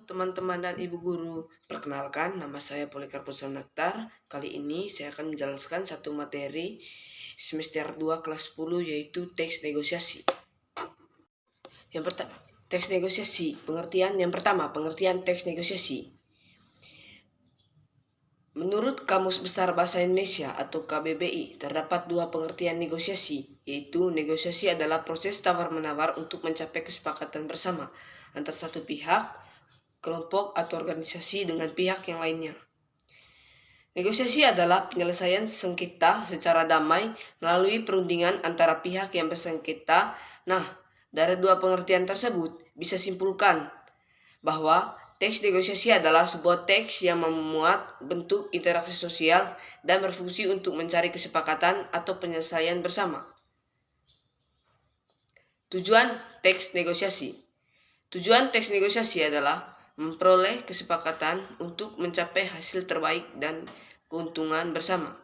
Teman-teman dan ibu guru, perkenalkan nama saya Polikarpus Naktar. Kali ini saya akan menjelaskan satu materi semester 2 kelas 10 yaitu teks negosiasi. Yang pertama, teks negosiasi. Pengertian teks negosiasi. Menurut Kamus Besar Bahasa Indonesia atau KBBI, terdapat dua pengertian negosiasi, yaitu negosiasi adalah proses tawar-menawar untuk mencapai kesepakatan bersama antara satu pihak, kelompok atau organisasi dengan pihak yang lainnya. Negosiasi adalah penyelesaian sengketa secara damai melalui perundingan antara pihak yang bersengketa. Nah, dari dua pengertian tersebut bisa simpulkan bahwa teks negosiasi adalah sebuah teks yang memuat bentuk interaksi sosial dan berfungsi untuk mencari kesepakatan atau penyelesaian bersama. Tujuan teks negosiasi. Tujuan teks negosiasi adalah memperoleh kesepakatan untuk mencapai hasil terbaik dan keuntungan bersama.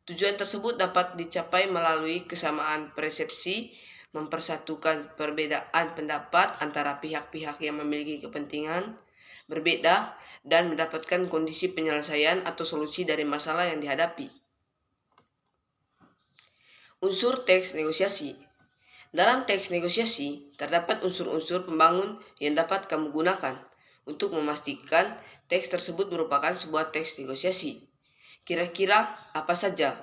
Tujuan tersebut dapat dicapai melalui kesamaan persepsi, mempersatukan perbedaan pendapat antara pihak-pihak yang memiliki kepentingan berbeda, dan mendapatkan kondisi penyelesaian atau solusi dari masalah yang dihadapi. Unsur teks negosiasi. Dalam teks negosiasi, terdapat unsur-unsur pembangun yang dapat kamu gunakan untuk memastikan teks tersebut merupakan sebuah teks negosiasi. Kira-kira apa saja?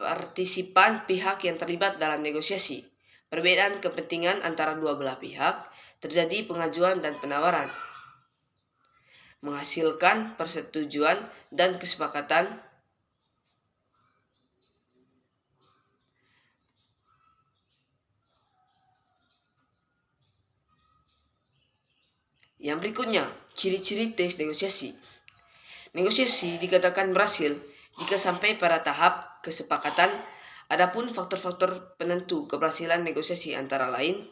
Partisipan pihak yang terlibat dalam negosiasi. Perbedaan kepentingan antara dua belah pihak, terjadi pengajuan dan penawaran. Menghasilkan persetujuan dan kesepakatan. Yang berikutnya, ciri-ciri teks negosiasi. Negosiasi dikatakan berhasil jika sampai pada tahap kesepakatan. Adapun faktor-faktor penentu keberhasilan negosiasi antara lain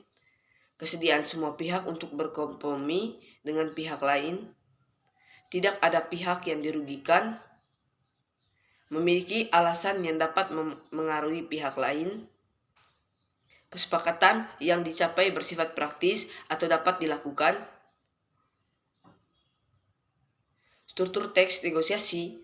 kesediaan semua pihak untuk berkompromi dengan pihak lain, tidak ada pihak yang dirugikan, memiliki alasan yang dapat mengaruhi pihak lain, kesepakatan yang dicapai bersifat praktis atau dapat dilakukan. Struktur teks negosiasi.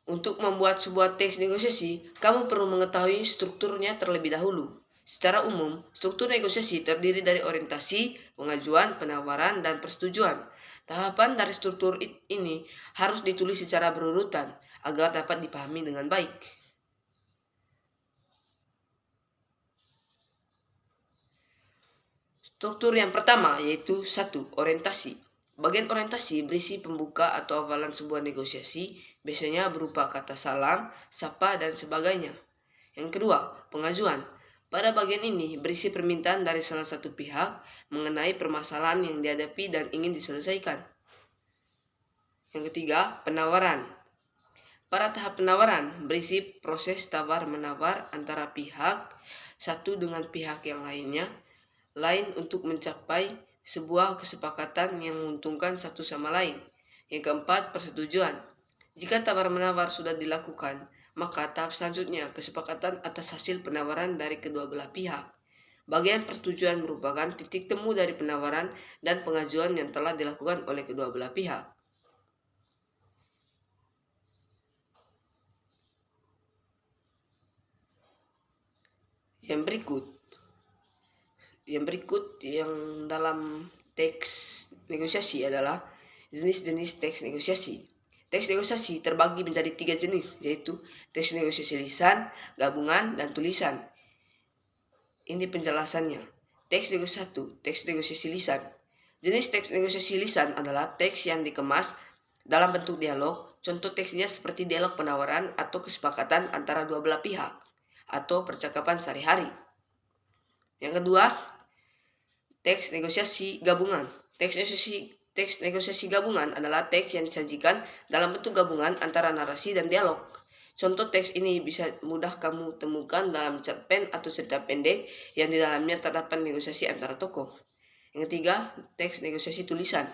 Untuk membuat sebuah teks negosiasi, kamu perlu mengetahui strukturnya terlebih dahulu. Secara umum, struktur negosiasi terdiri dari orientasi, pengajuan, penawaran, dan persetujuan. Tahapan dari struktur ini harus ditulis secara berurutan agar dapat dipahami dengan baik. Struktur yang pertama yaitu 1. Orientasi. Bagian orientasi berisi pembuka atau hafalan sebuah negosiasi, biasanya berupa kata salam, sapa, dan sebagainya. Yang kedua, pengajuan. Pada bagian ini berisi permintaan dari salah satu pihak mengenai permasalahan yang dihadapi dan ingin diselesaikan. Yang ketiga, penawaran. Pada tahap penawaran berisi proses tawar-menawar antara pihak satu dengan pihak yang lain untuk mencapai sebuah kesepakatan yang menguntungkan satu sama lain. Yang keempat, persetujuan. Jika tawar-menawar sudah dilakukan, maka tahap selanjutnya kesepakatan atas hasil penawaran dari kedua belah pihak. Bagian persetujuan merupakan titik temu dari penawaran dan pengajuan yang telah dilakukan oleh kedua belah pihak. Yang berikut yang dalam teks negosiasi adalah jenis-jenis teks negosiasi. Teks negosiasi terbagi menjadi 3 jenis, yaitu teks negosiasi lisan, gabungan, dan tulisan. Ini penjelasannya. Teks negosiasi lisan. Jenis teks negosiasi lisan adalah teks yang dikemas dalam bentuk dialog. Contoh teksnya seperti dialog penawaran atau kesepakatan antara dua belah pihak, atau percakapan sehari-hari. Yang kedua, teks negosiasi gabungan. Teks negosiasi gabungan adalah teks yang disajikan dalam bentuk gabungan antara narasi dan dialog. Contoh teks ini bisa mudah kamu temukan dalam cerpen atau cerita pendek yang di dalamnya terdapat negosiasi antara tokoh. Yang ketiga, teks negosiasi tulisan.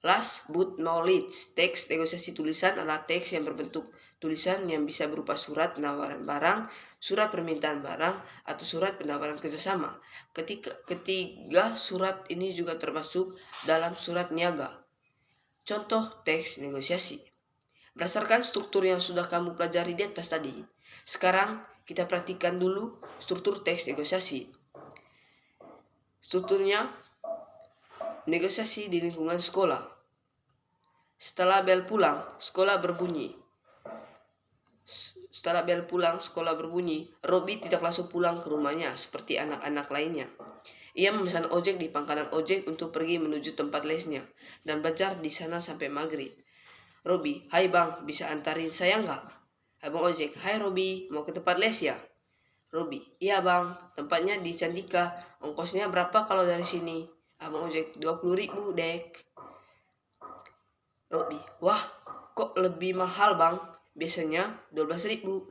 Last but not least, teks negosiasi tulisan adalah teks yang berbentuk tulisan yang bisa berupa surat penawaran barang, surat permintaan barang, atau surat penawaran kerjasama. Ketiga surat ini juga termasuk dalam surat niaga. Contoh teks negosiasi. Berdasarkan struktur yang sudah kamu pelajari di atas tadi, sekarang kita perhatikan dulu struktur teks negosiasi. Strukturnya, negosiasi di lingkungan sekolah. Setelah bel pulang, sekolah berbunyi. Robi tidak langsung pulang ke rumahnya seperti anak-anak lainnya. Ia memesan ojek di pangkalan ojek untuk pergi menuju tempat lesnya dan belajar di sana sampai maghrib. Robi, "Hai bang, bisa antarin saya nggak?" Abang ojek, "Hai Robi, mau ke tempat les ya?" Robi, "Iya bang, tempatnya di Candika. Ongkosnya berapa kalau dari sini?" Abang ojek, 20.000 dek. Robi, "Wah, kok lebih mahal bang? Biasanya 12.000.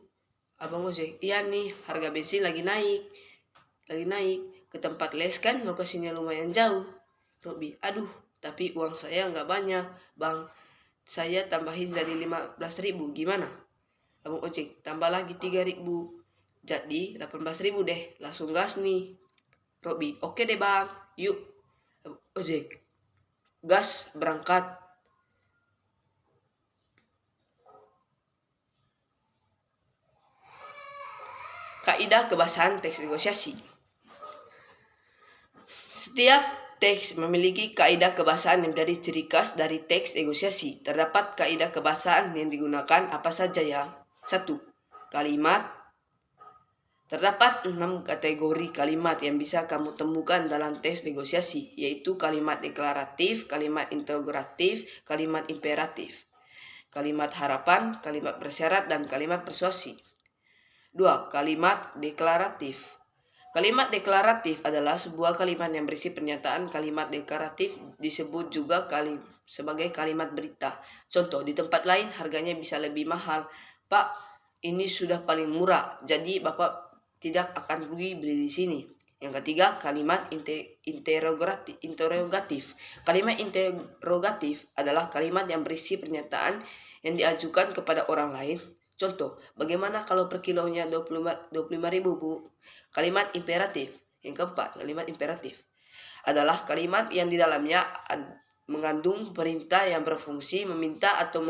Abang ojek, "Iya nih, harga bensin lagi naik. Ke tempat les kan lokasinya lumayan jauh." Robi, "Aduh, tapi uang saya nggak banyak bang. Saya tambahin jadi 15.000, gimana?" Abang ojek, "Tambah lagi 3.000. Jadi 18.000 deh, langsung gas nih." Robi, "Oke deh bang, yuk." Abang ojek, "Gas, berangkat." Kaidah kebahasaan teks negosiasi. Setiap teks memiliki kaidah kebahasaan yang menjadi ciri khas dari teks negosiasi. Terdapat kaidah kebahasaan yang digunakan apa saja ya? 1. Kalimat. Terdapat 6 kategori kalimat yang bisa kamu temukan dalam teks negosiasi, yaitu kalimat deklaratif, kalimat interrogatif, kalimat imperatif, kalimat harapan, kalimat bersyarat, dan kalimat persuasi. 2. Kalimat deklaratif. Kalimat deklaratif adalah sebuah kalimat yang berisi pernyataan. Kalimat deklaratif disebut juga sebagai kalimat berita. Contoh, di tempat lain harganya bisa lebih mahal. "Pak, ini sudah paling murah, jadi Bapak tidak akan rugi beli di sini." Yang ketiga, kalimat interrogatif. Kalimat interrogatif adalah kalimat yang berisi pernyataan yang diajukan kepada orang lain. Contoh, "Bagaimana kalau per kilonya 25.000 bu?" Kalimat imperatif. Yang keempat, kalimat imperatif adalah kalimat yang di dalamnya mengandung perintah yang berfungsi meminta atau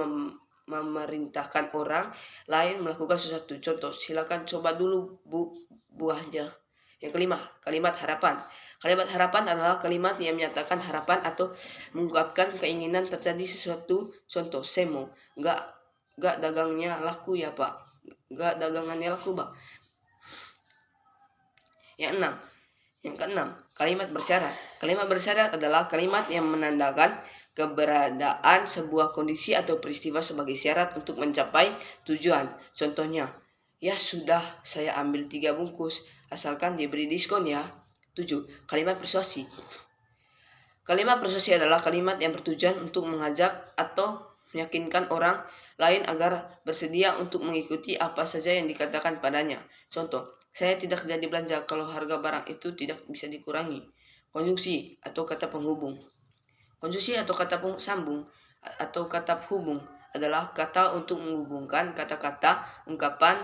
memerintahkan orang lain melakukan sesuatu. Contoh, "Silakan coba dulu bu buahnya." Yang kelima, kalimat harapan. Kalimat harapan adalah kalimat yang menyatakan harapan atau mengungkapkan keinginan terjadi sesuatu. Contoh, "Semo, Gak dagangnya laku ya pak. Gak dagangannya laku pak." Yang keenam, kalimat bersyarat. Kalimat bersyarat adalah kalimat yang menandakan keberadaan sebuah kondisi atau peristiwa sebagai syarat untuk mencapai tujuan. Contohnya, "Ya sudah, saya ambil 3 bungkus, asalkan diberi diskon ya." 7. Kalimat persuasi. Kalimat persuasi adalah kalimat yang bertujuan untuk mengajak atau meyakinkan orang lain agar bersedia untuk mengikuti apa saja yang dikatakan padanya. Contoh, "Saya tidak jadi belanja kalau harga barang itu tidak bisa dikurangi." Konjungsi atau kata penghubung. Konjungsi atau kata sambung atau kata hubung adalah kata untuk menghubungkan kata-kata, ungkapan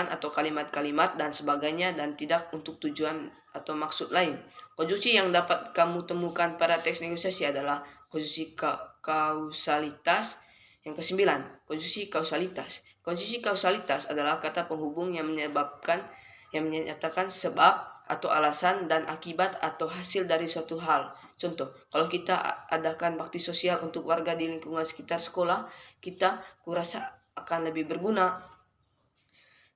atau kalimat-kalimat dan sebagainya dan tidak untuk tujuan atau maksud lain. Konjungsi yang dapat kamu temukan pada teks negosiasi adalah konjungsi kausalitas. Yang kesembilan, konjungsi kausalitas. Konjungsi kausalitas adalah kata penghubung yang menyatakan sebab atau alasan dan akibat atau hasil dari suatu hal. Contoh, kalau kita adakan bakti sosial untuk warga di lingkungan sekitar sekolah, kita kurasa akan lebih berguna.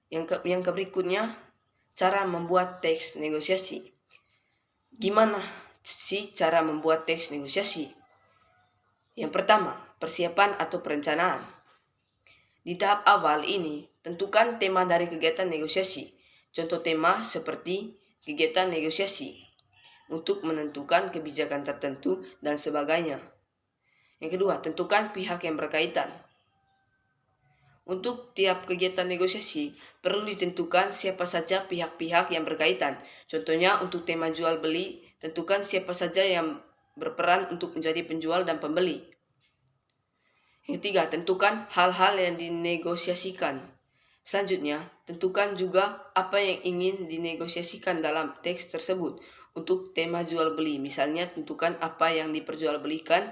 Yang berikutnya, cara membuat teks negosiasi. Gimana sih cara membuat teks negosiasi? Yang pertama, persiapan atau perencanaan. Di tahap awal ini, tentukan tema dari kegiatan negosiasi. Contoh tema seperti kegiatan negosiasi untuk menentukan kebijakan tertentu dan sebagainya. Yang kedua, tentukan pihak yang berkaitan. Untuk tiap kegiatan negosiasi, perlu ditentukan siapa saja pihak-pihak yang berkaitan. Contohnya, untuk tema jual beli, tentukan siapa saja yang berperan untuk menjadi penjual dan pembeli. Yang ketiga, tentukan hal-hal yang dinegosiasikan. Selanjutnya, tentukan juga apa yang ingin dinegosiasikan dalam teks tersebut. Untuk tema jual beli, misalnya tentukan apa yang diperjualbelikan,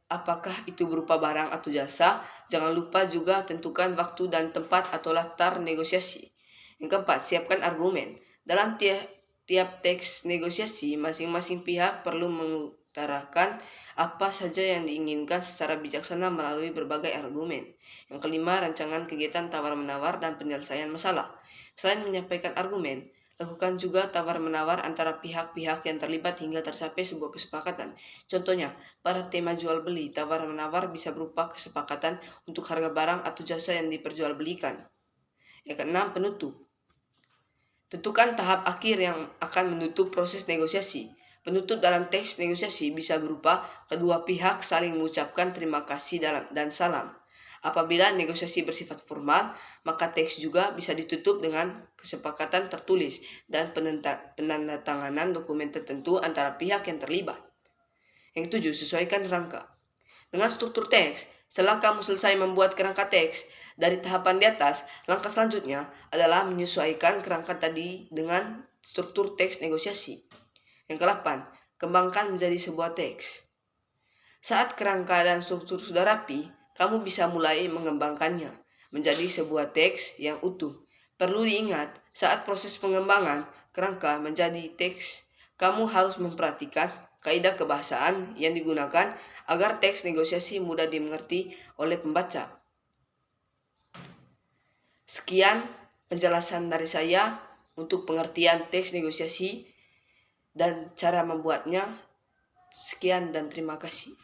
apakah itu berupa barang atau jasa. Jangan lupa juga tentukan waktu dan tempat atau latar negosiasi. Yang keempat, siapkan argumen. Dalam tiap teks negosiasi, masing-masing pihak perlu mengutarakan apa saja yang diinginkan secara bijaksana melalui berbagai argumen. Yang kelima, rancangan kegiatan tawar-menawar dan penyelesaian masalah. Selain menyampaikan argumen, lakukan juga tawar-menawar antara pihak-pihak yang terlibat hingga tercapai sebuah kesepakatan. Contohnya, pada tema jual-beli, tawar-menawar bisa berupa kesepakatan untuk harga barang atau jasa yang diperjualbelikan. Yang keenam, penutup. Tentukan tahap akhir yang akan menutup proses negosiasi. Penutup dalam teks negosiasi bisa berupa kedua pihak saling mengucapkan terima kasih dan salam. Apabila negosiasi bersifat formal, maka teks juga bisa ditutup dengan kesepakatan tertulis dan penandatanganan dokumen tertentu antara pihak yang terlibat. Yang ketujuh, sesuaikan rangka. Dengan struktur teks, setelah kamu selesai membuat kerangka teks, dari tahapan di atas, langkah selanjutnya adalah menyesuaikan kerangka tadi dengan struktur teks negosiasi. Yang ke-8, kembangkan menjadi sebuah teks. Saat kerangka dan struktur sudah rapi, kamu bisa mulai mengembangkannya menjadi sebuah teks yang utuh. Perlu diingat, saat proses pengembangan kerangka menjadi teks, kamu harus memperhatikan kaidah kebahasaan yang digunakan agar teks negosiasi mudah dimengerti oleh pembaca. Sekian penjelasan dari saya untuk pengertian teks negosiasi dan cara membuatnya. Sekian dan terima kasih.